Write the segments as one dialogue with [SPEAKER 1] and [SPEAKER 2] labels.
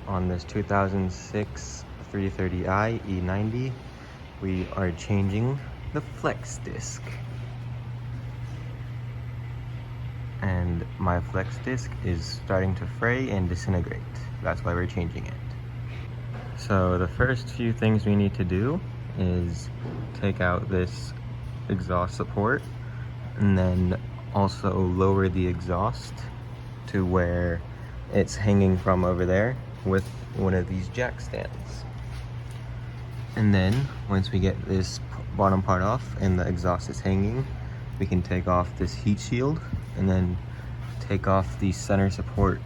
[SPEAKER 1] on this 2006 330i E90, we are changing the flex disc. And my flex disc is starting to fray and disintegrate. That's why we're changing it. So the first few things we need to do is take out this exhaust support and then also lower the exhaust to where it's hanging from over there with one of these jack stands. And then once we get this bottom part off and the exhaust is hanging, we can take off this heat shield and then take off the center support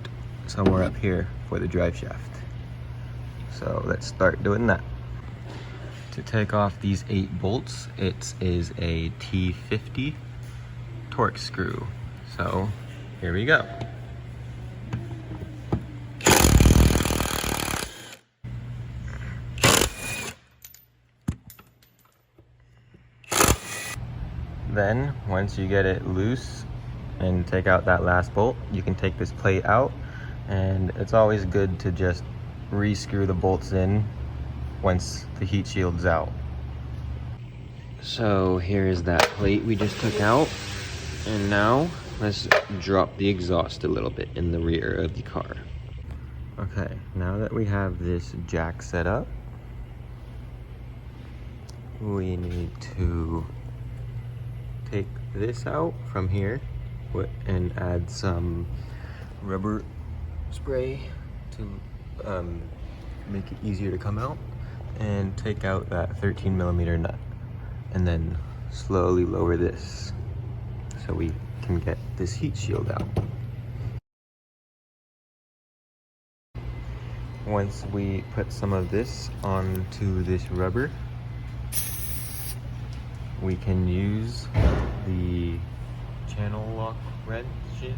[SPEAKER 1] somewhere up here for the drive shaft. So let's start doing that. To take off these 8 bolts, it is a T50 torque screw. So here we go. Then once you get it loose and take out that last bolt, you can take this plate out, and it's always good to just re-screw the bolts in once the heat shield's out. So here's that plate we just took out, and now let's drop the exhaust a little bit in the rear of the car. Okay, now that we have this jack set up, we need to take this out from here and add some rubber spray to make it easier to come out, and take out that 13mm nut, and then slowly lower this so we can get this heat shield out. Once we put some of this onto this rubber, we can use the channel lock wrenches.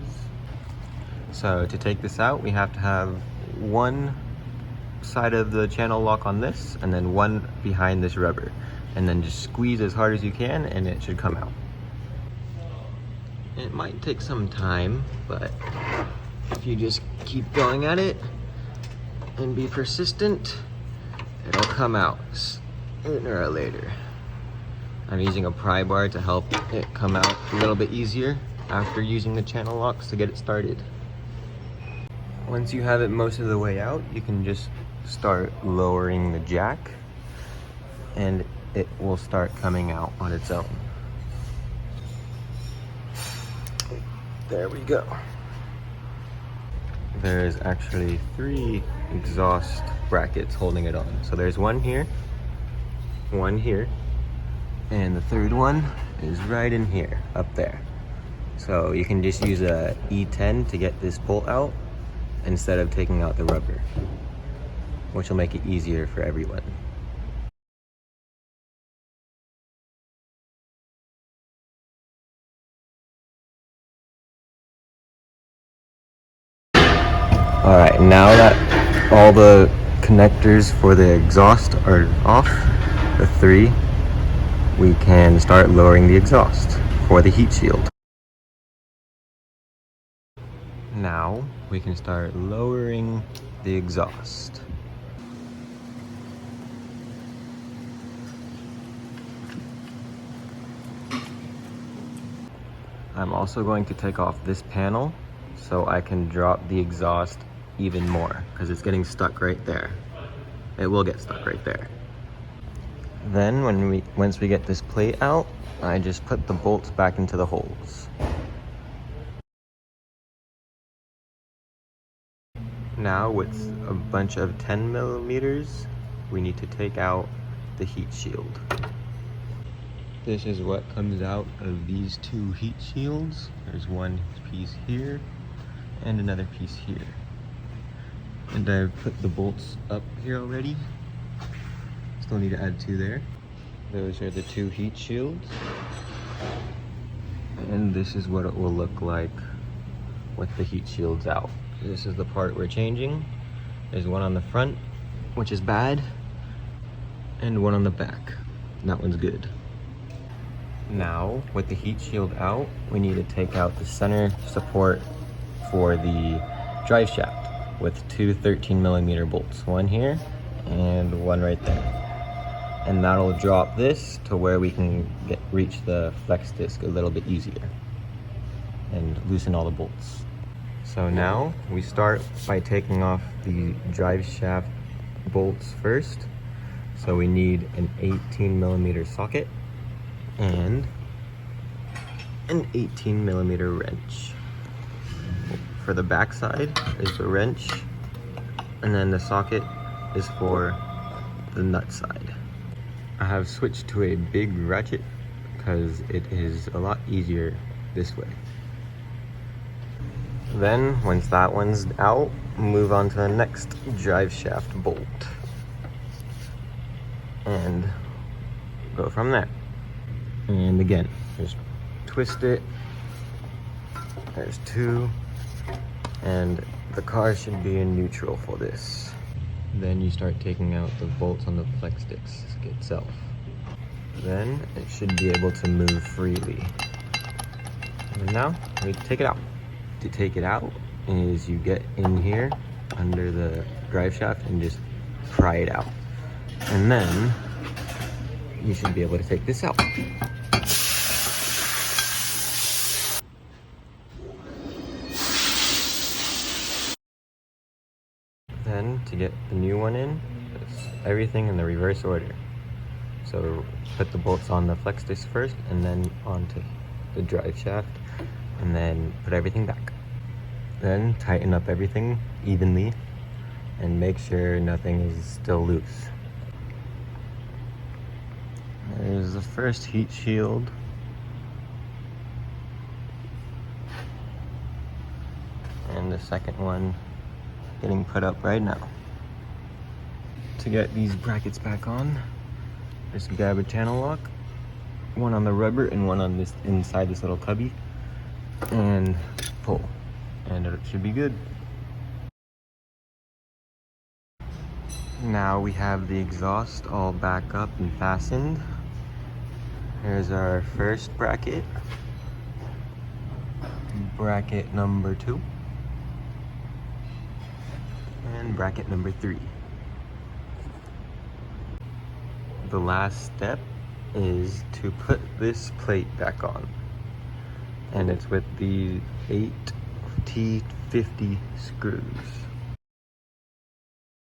[SPEAKER 1] So to take this out, we have to have one side of the channel lock on this and then one behind this rubber, and then just squeeze as hard as you can and it should come out. It might take some time, but if you just keep going at it and be persistent, it'll come out sooner or later. I'm using a pry bar to help it come out a little bit easier after using the channel locks to get it started. Once you have it most of the way out, you can just start lowering the jack and it will start coming out on its own. There we go. There's actually 3 exhaust brackets holding it on. So there's one here, and the third one is right in here, up there. So you can just use a E10 to get this bolt out instead of taking out the rubber, which will make it easier for everyone. Alright, now that all the connectors for the exhaust are off, the 3, we can start lowering the exhaust for the heat shield. Now we can start lowering the exhaust. I'm also going to take off this panel so I can drop the exhaust even more, because it's getting stuck right there. It will get stuck right there. Then once we get this plate out, I just put the bolts back into the holes. Now with a bunch of 10mm, we need to take out the heat shield. This is what comes out of these 2 heat shields. There's one piece here and another piece here. And I've put the bolts up here already. Still need to add 2 there. Those are the 2 heat shields. And this is what it will look like with the heat shields out. This is the part we're changing. There's one on the front, which is bad, and one on the back. That one's good. Now, with the heat shield out, we need to take out the center support for the drive shaft. with two 13mm bolts, one here and one right there. And that'll drop this to where we can reach the flex disc a little bit easier and loosen all the bolts. So now we start by taking off the drive shaft bolts first. So we need an 18mm socket and an 18mm wrench. For the back side is the wrench, and then the socket is for the nut side. I have switched to a big ratchet because it is a lot easier this way. Then, once that one's out, move on to the next drive shaft bolt. And go from there. And again, just twist it. There's two. And the car should be in neutral for this. Then you start taking out the bolts on the flex disc itself. Then it should be able to move freely. And now we take it out. To take it out is you get in here under the drive shaft and just pry it out. And then you should be able to take this out. Then to get the new one in, it's everything in the reverse order. So put the bolts on the flex disc first and then onto the drive shaft, and then put everything back. Then tighten up everything evenly and make sure nothing is still loose. There's the first heat shield. And the second one getting put up right now. To get these brackets back on, just grab a channel lock, one on the rubber and one on this inside this little cubby, and pull, and it should be good. Now we have the exhaust all back up and fastened. Here's our first bracket, bracket number 2, and bracket number 3. The last step is to put this plate back on, and it's with the 8T50 screws.